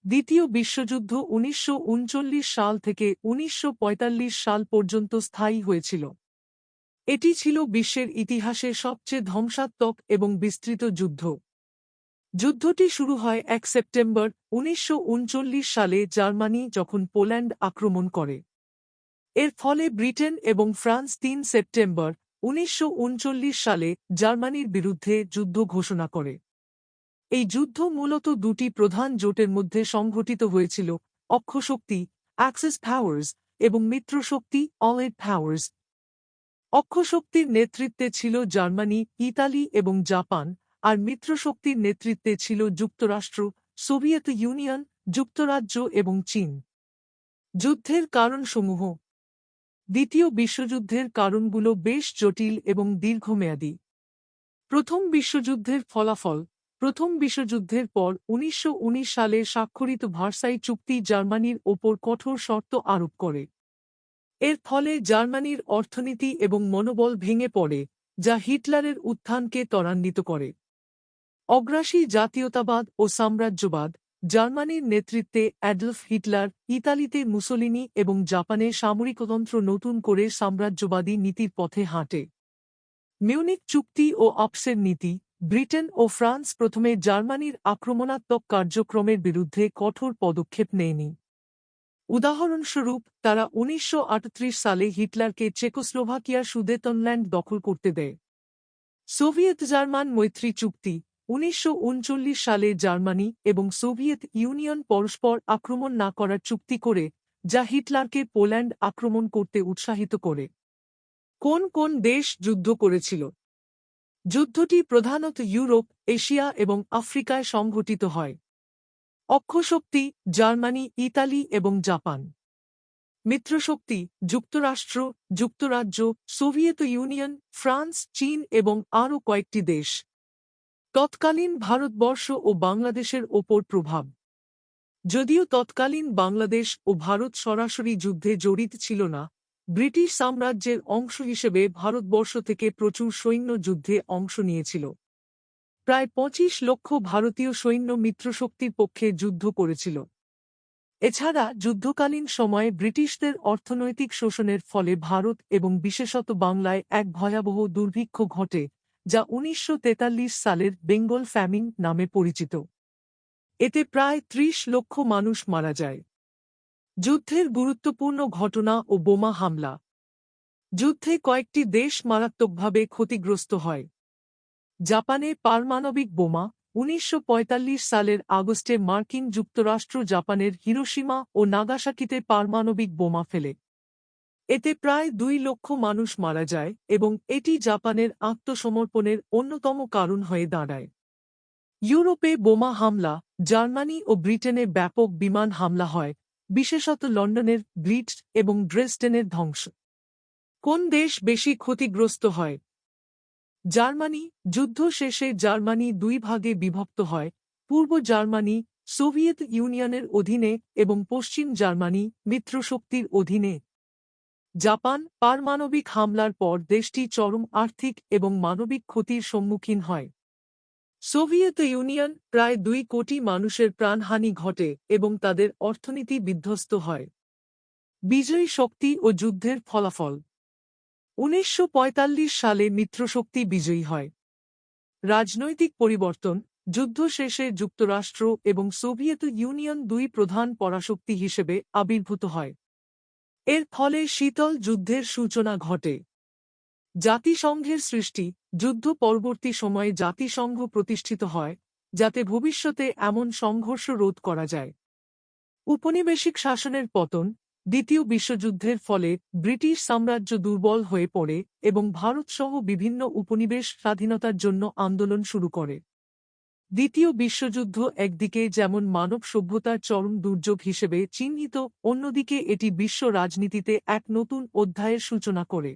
দ্বিতীয় বিশ্বযুদ্ধ ১৯৩৯ সাল থেকে ১৯৪৫ সাল পর্যন্ত স্থায়ী হয়েছিল। এটি ছিল বিশ্বের ইতিহাসে সবচেয়ে ধ্বংসাত্মক এবং বিস্তৃত যুদ্ধ। যুদ্ধটি শুরু হয় ১ সেপ্টেম্বর ১৯৩৯ সালে জার্মানি যখন পোল্যান্ড আক্রমণ করে। এর ফলে ব্রিটেন এবং ফ্রান্স ৩ সেপ্টেম্বর ১৯৩৯ সালে জার্মানির বিরুদ্ধে যুদ্ধ ঘোষণা করে। এই যুদ্ধ মূলত দুটি প্রধান জোটের মধ্যে সংঘটিত হয়েছিল: অক্ষশক্তি অ্যাক্সিস পাওয়ার্স এবং মিত্রশক্তি অ্যালাইড পাওয়ার্স। অক্ষশক্তির নেতৃত্বে ছিল জার্মানি, ইতালি এবং জাপান, আর মিত্রশক্তির নেতৃত্বে ছিল যুক্তরাষ্ট্র, সোভিয়েত ইউনিয়ন, যুক্তরাজ্য এবং চীন। যুদ্ধের কারণসমূহ। দ্বিতীয় বিশ্বযুদ্ধের কারণগুলো বেশ জটিল এবং দীর্ঘমেয়াদী। প্রথম বিশ্বযুদ্ধের ফলাফল। প্রথম বিশ্বযুদ্ধের পর ১৯১৯ সালে স্বাক্ষরিত ভার্সাই চুক্তি জার্মানির ওপর কঠোর শর্ত আরোপ করে। এর ফলে জার্মানির অর্থনীতি এবং মনোবল ভেঙে পড়ে, যা হিটলারের উত্থানকে ত্বরান্বিত করে। অগ্রাসী জাতীয়তাবাদ ও সাম্রাজ্যবাদ। জার্মানির নেতৃত্বে অ্যাডলফ হিটলার, ইতালিতে মুসোলিনি এবং জাপানে সামরিকতন্ত্র নতুন করে সাম্রাজ্যবাদী নীতির পথে হাঁটে। মিউনিক চুক্তি ও অপসের নীতি। ব্রিটেন ও ফ্রান্স প্রথমে জার্মানির আক্রমণাত্মক কার্যক্রমের বিরুদ্ধে কঠোর পদক্ষেপ নেয়নি। উদাহরণস্বরূপ, তারা ১৯৩৮ সালে হিটলারকে চেকোস্লোভাকিয়ার সুদেতনল্যান্ড দখল করতে দেয়। সোভিয়েত জার্মান মৈত্রী চুক্তি। ১৯৩৯ সালে জার্মানি এবং সোভিয়েত ইউনিয়ন পরস্পর আক্রমণ না করার চুক্তি করে, যা হিটলারকে পোল্যান্ড আক্রমণ করতে উৎসাহিত করে। কোন কোন দেশ যুদ্ধ করেছিল? যুদ্ধটি প্রধানত ইউরোপ, এশিয়া এবং আফ্রিকায় সংঘটিত হয়। অক্ষশক্তি জার্মানি, ইতালি এবং জাপান। মিত্রশক্তি যুক্তরাষ্ট্র, যুক্তরাজ্য, সোভিয়েত ইউনিয়ন, ফ্রান্স, চীন এবং আরও কয়েকটি দেশ। তৎকালীন ভারতবর্ষ ও বাংলাদেশের ওপর প্রভাব। যদিও তৎকালীন বাংলাদেশ ও ভারত সরাসরি যুদ্ধে জড়িত ছিল না, ব্রিটিশ সাম্রাজ্যের অংশ হিসেবে ভারতবর্ষ থেকে প্রচুর সৈন্য যুদ্ধে অংশ নিয়েছিল। প্রায় ২৫ লক্ষ ভারতীয় সৈন্য মিত্রশক্তির পক্ষে যুদ্ধ করেছিল। এছাড়া যুদ্ধকালীন সময়ে ব্রিটিশদের অর্থনৈতিক শোষণের ফলে ভারত এবং বিশেষত বাংলায় এক ভয়াবহ দুর্ভিক্ষ ঘটে, যা ১৯৪৩ সালের বেঙ্গল ফ্যামিন নামে পরিচিত। এতে প্রায় ৩০ লক্ষ মানুষ মারা যায়। যুদ্ধের গুরুত্বপূর্ণ ঘটনা ও বোমা হামলা। যুদ্ধে কয়েকটি দেশ মারাত্মকভাবে ক্ষতিগ্রস্ত হয়। জাপানে পারমাণবিক বোমা। ১৯৪৫ সালের আগস্টে মার্কিন যুক্তরাষ্ট্র জাপানের হিরোশিমা ও নাগাসাকিতে পারমাণবিক বোমা ফেলে। এতে প্রায় ২ লক্ষ মানুষ মারা যায় এবং এটি জাপানের আত্মসমর্পণের অন্যতম কারণ হয়ে দাঁড়ায়। ইউরোপে বোমা হামলা। জার্মানি ও ব্রিটেনে ব্যাপক বিমান হামলা হয়, বিশেষত লন্ডনের ব্লিটজ এবং ড্রেসডেনের ধ্বংস। কোন দেশ বেশি ক্ষতিগ্রস্ত হয়? জার্মানি। যুদ্ধ শেষে জার্মানি ২ ভাগে বিভক্ত হয়: পূর্ব জার্মানি সোভিয়েত ইউনিয়নের অধীনে এবং পশ্চিম জার্মানি মিত্রশক্তির অধীনে। জাপান। পারমাণবিক হামলার পর দেশটি চরম আর্থিক এবং মানবিক ক্ষতির সম্মুখীন হয়। Soviet union. প্রায় ২ কোটি মানুষের প্রাণহানি ঘটে এবং তাদের অর্থনীতি বিধ্বস্ত হয়। বিজয়ী শক্তি ও যুদ্ধের ফলাফল। ১৯৪৫ সালে মিত্রশক্তি বিজয়ী হয়। রাজনৈতিক পরিবর্তন। যুদ্ধ শেষে যুক্তরাষ্ট্র এবং সোভিয়েত ইউনিয়ন ২ প্রধান পরাশক্তি হিসেবে আবির্ভূত হয়। এর ফলে শীতল যুদ্ধের সূচনা ঘটে। জাতিসংঘের সৃষ্টি। যুদ্ধ পরবর্তী সময়ে জাতিসংঘ প্রতিষ্ঠিত হয়, যাতে ভবিষ্যতে এমন সংঘর্ষ রোধ করা যায়। উপনিবেশিক শাসনের পতন। দ্বিতীয় বিশ্বযুদ্ধের ফলে ব্রিটিশ সাম্রাজ্য দুর্বল হয়ে পড়ে এবং ভারতসহ বিভিন্ন উপনিবেশ স্বাধীনতার জন্য আন্দোলন শুরু করে। দ্বিতীয় বিশ্বযুদ্ধ একদিকে যেমন মানব সভ্যতার চরম দুর্যোগ হিসেবে চিহ্নিত, অন্যদিকে এটি বিশ্ব রাজনীতিতে এক নতুন অধ্যায়ের সূচনা করে।